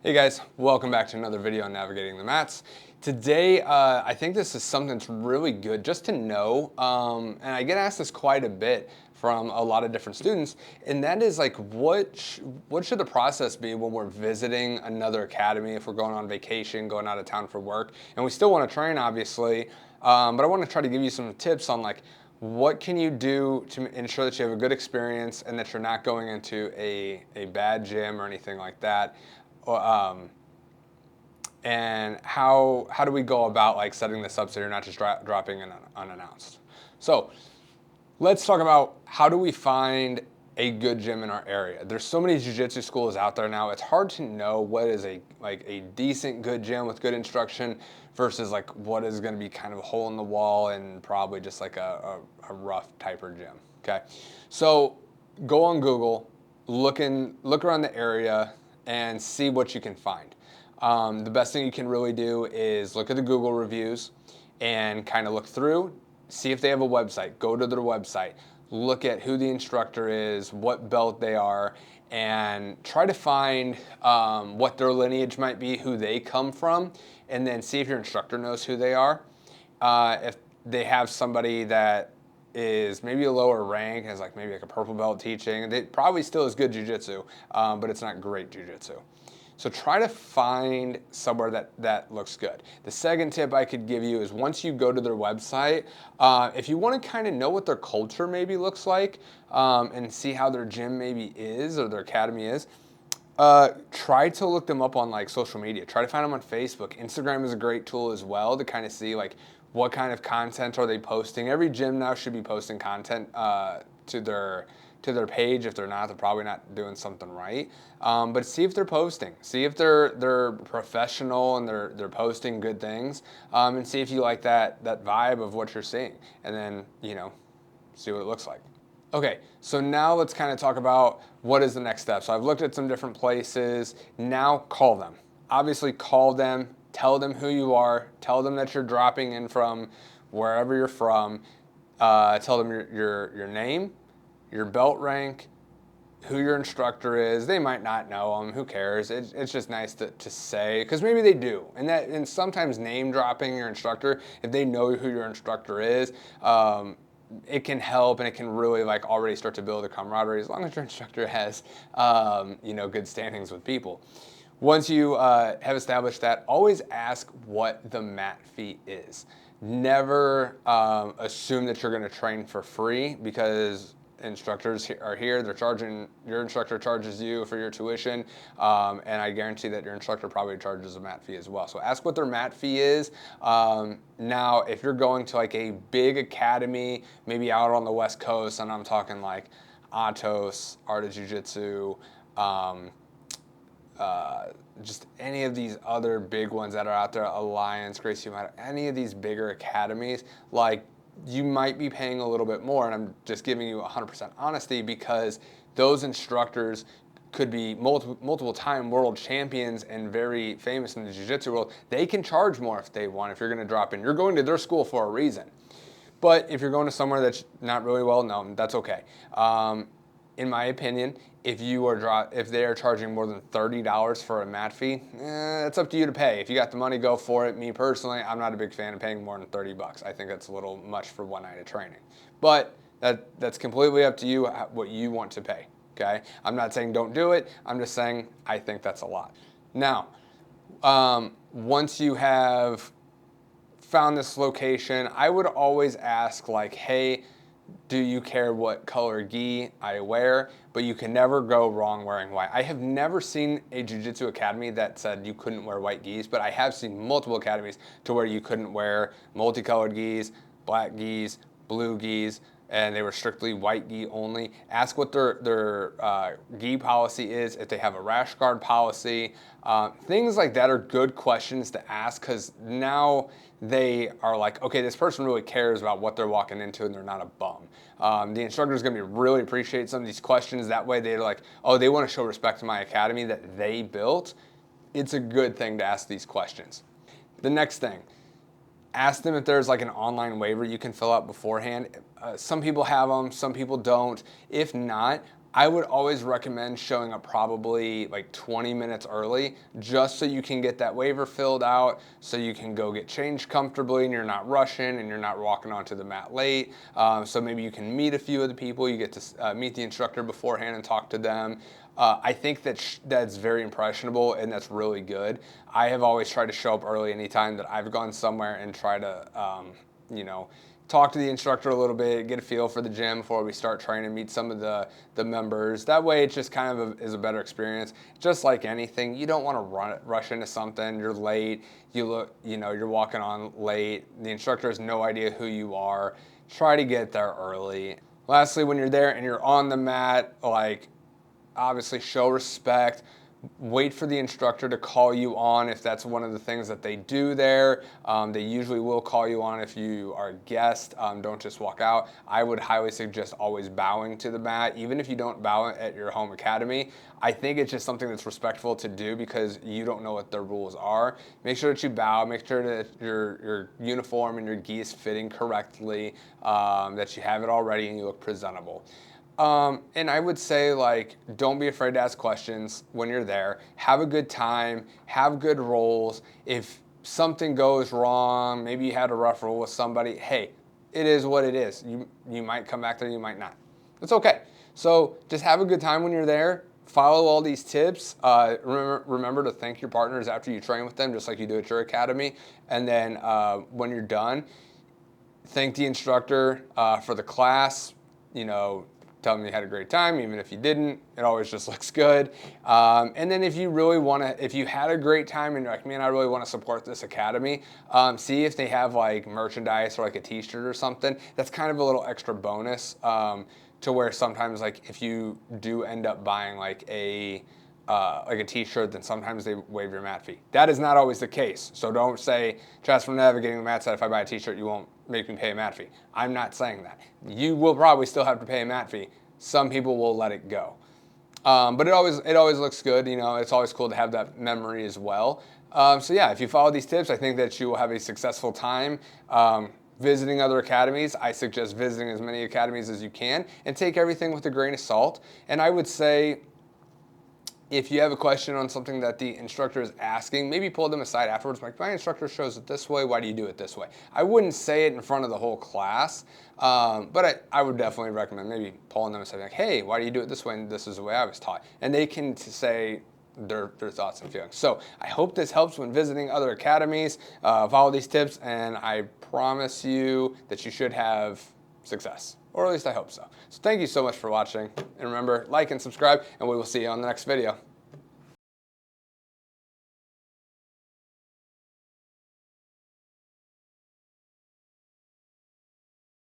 Hey guys, welcome back to another video on navigating the mats. Today, I think this is something that's really good just to know, and I get asked this quite a bit from a lot of different students, and that is like, what should the process be when we're visiting another academy, if we're going on vacation, going out of town for work, and we still want to train, obviously, but I want to try to give you some tips on like, what can you do to ensure that you have a good experience and that you're not going into a bad gym or anything like that. And how do we go about like setting this up so you're not just dropping in unannounced? So let's talk about how do we find a good gym in our area. There's so many jiu-jitsu schools out there now. It's hard to know what is a decent good gym with good instruction versus like what is going to be kind of a hole in the wall and probably just like a rough typer gym. Okay, so go on Google, look around the area and see what you can find. The best thing you can really do is look at the Google reviews and kind of look through, see if they have a website, go to their website, look at who the instructor is, what belt they are, and try to find what their lineage might be, who they come from, and then see if your instructor knows who they are. If they have somebody that is maybe a lower rank, has like maybe like a purple belt teaching, it probably still is good jiu-jitsu, but it's not great jiu-jitsu. So try to find somewhere that looks good. The second tip I could give you is once you go to their website, if you want to kind of know what their culture maybe looks like and see how their gym maybe is or their academy is, try to look them up on like social media. Try to find them on Facebook. Instagram is a great tool as well to kind of see like what kind of content are they posting. Every gym now should be posting content to their page. If they're not, they're probably not doing something right. But see if they're posting. See if they're professional and they're posting good things. And see if you like that vibe of what you're seeing. And then, see what it looks like. Okay, so now let's kind of talk about what is the next step. So I've looked at some different places. Now call them. Obviously call them, tell them who you are, tell them that you're dropping in from wherever you're from. Tell them your name, your belt rank, who your instructor is. They might not know them. Who cares? It's just nice to say, because maybe they do. And sometimes name dropping your instructor, if they know who your instructor is, it can help and it can really like already start to build a camaraderie as long as your instructor has good standings with people. Once you have established that, always ask what the mat fee is. Never assume that you're going to train for free, because instructors are here, your instructor charges you for your tuition, and I guarantee that your instructor probably charges a mat fee as well. So ask what their mat fee is. Now, if you're going to like a big academy, maybe out on the West Coast, and I'm talking like Atos, Art of Jiu-Jitsu, just any of these other big ones that are out there, Alliance, Gracie United, any of these bigger academies, like you might be paying a little bit more, and I'm just giving you 100% honesty because those instructors could be multiple time world champions and very famous in the jiu-jitsu world. They can charge more if they want, if you're going to drop in. You're going to their school for a reason. But if you're going to somewhere that's not really well known, that's okay. In my opinion, if they are charging more than $30 for a mat fee, it's up to you to pay. If you got the money, go for it. Me personally, I'm not a big fan of paying more than $30. I think that's a little much for one night of training. But that's completely up to you what you want to pay. Okay? I'm not saying don't do it. I'm just saying I think that's a lot. Now, once you have found this location, I would always ask like, hey, do you care what color gi I wear? But you can never go wrong wearing white. I have never seen a jiu-jitsu academy that said you couldn't wear white gis, but I have seen multiple academies to where you couldn't wear multicolored gis, black gis, blue gis, and they were strictly white gi only. Ask what their gi policy is, if they have a rash guard policy. Things like that are good questions to ask, because now they are like, okay, this person really cares about what they're walking into and they're not a bum. The instructor is going to really appreciate some of these questions. That way they're like, oh, they want to show respect to my academy that they built. It's a good thing to ask these questions. The next thing, ask them if there's like an online waiver you can fill out beforehand. Some people have them, some people don't. If not, I would always recommend showing up probably like 20 minutes early, just so you can get that waiver filled out, so you can go get changed comfortably and you're not rushing and you're not walking onto the mat late. So maybe you can meet a few of the people, you get to meet the instructor beforehand and talk to them. I think that's very impressionable and that's really good. I have always tried to show up early anytime that I've gone somewhere and try to, you know, talk to the instructor a little bit, get a feel for the gym before we start training, meet some of the members. That way it just kind of is a better experience. Just like anything, you don't want to rush into something, you're late, you're walking on late, the instructor has no idea who you are. Try to get there early. Lastly, when you're there and you're on the mat, like, obviously show respect. Wait for the instructor to call you on if that's one of the things that they do there. They usually will call you on if you are a guest. Don't just walk out. I would highly suggest always bowing to the mat, even if you don't bow at your home academy. I think it's just something that's respectful to do because you don't know what their rules are. Make sure that you bow. Make sure that your uniform and your gi is fitting correctly, that you have it already and you look presentable. And I would say, like, don't be afraid to ask questions when you're there. Have a good time, have good rolls. If something goes wrong, maybe you had a rough roll with somebody, hey, it is what it is. You might come back there, you might not. It's okay. So just have a good time when you're there. Follow all these tips. Remember to thank your partners after you train with them, just like you do at your academy. And then when you're done, thank the instructor for the class. Tell them you had a great time, even if you didn't. It always just looks good. And then if you really want to, if you had a great time and you're like, man, I really want to support this academy, see if they have like merchandise or like a t-shirt or something. That's kind of a little extra bonus to where sometimes, like, if you do end up buying like a t-shirt, then sometimes they waive your mat fee. That is not always the case. So don't say, Chaz from Navigating the Mat said if I buy a t-shirt, you won't make me pay a mat fee. I'm not saying that. You will probably still have to pay a mat fee. Some people will let it go. But it always looks good. It's always cool to have that memory as well. So yeah, if you follow these tips, I think that you will have a successful time. Visiting other academies, I suggest visiting as many academies as you can and take everything with a grain of salt. And I would say, if you have a question on something that the instructor is asking, maybe pull them aside afterwards. Like, my instructor shows it this way, why do you do it this way? I wouldn't say it in front of the whole class, but I would definitely recommend maybe pulling them aside, like, hey, why do you do it this way? And this is the way I was taught. And they can say their thoughts and feelings. So I hope this helps when visiting other academies. Follow these tips, and I promise you that you should have success. Or at least I hope so. So thank you so much for watching. And remember, like and subscribe, and we will see you on the next video.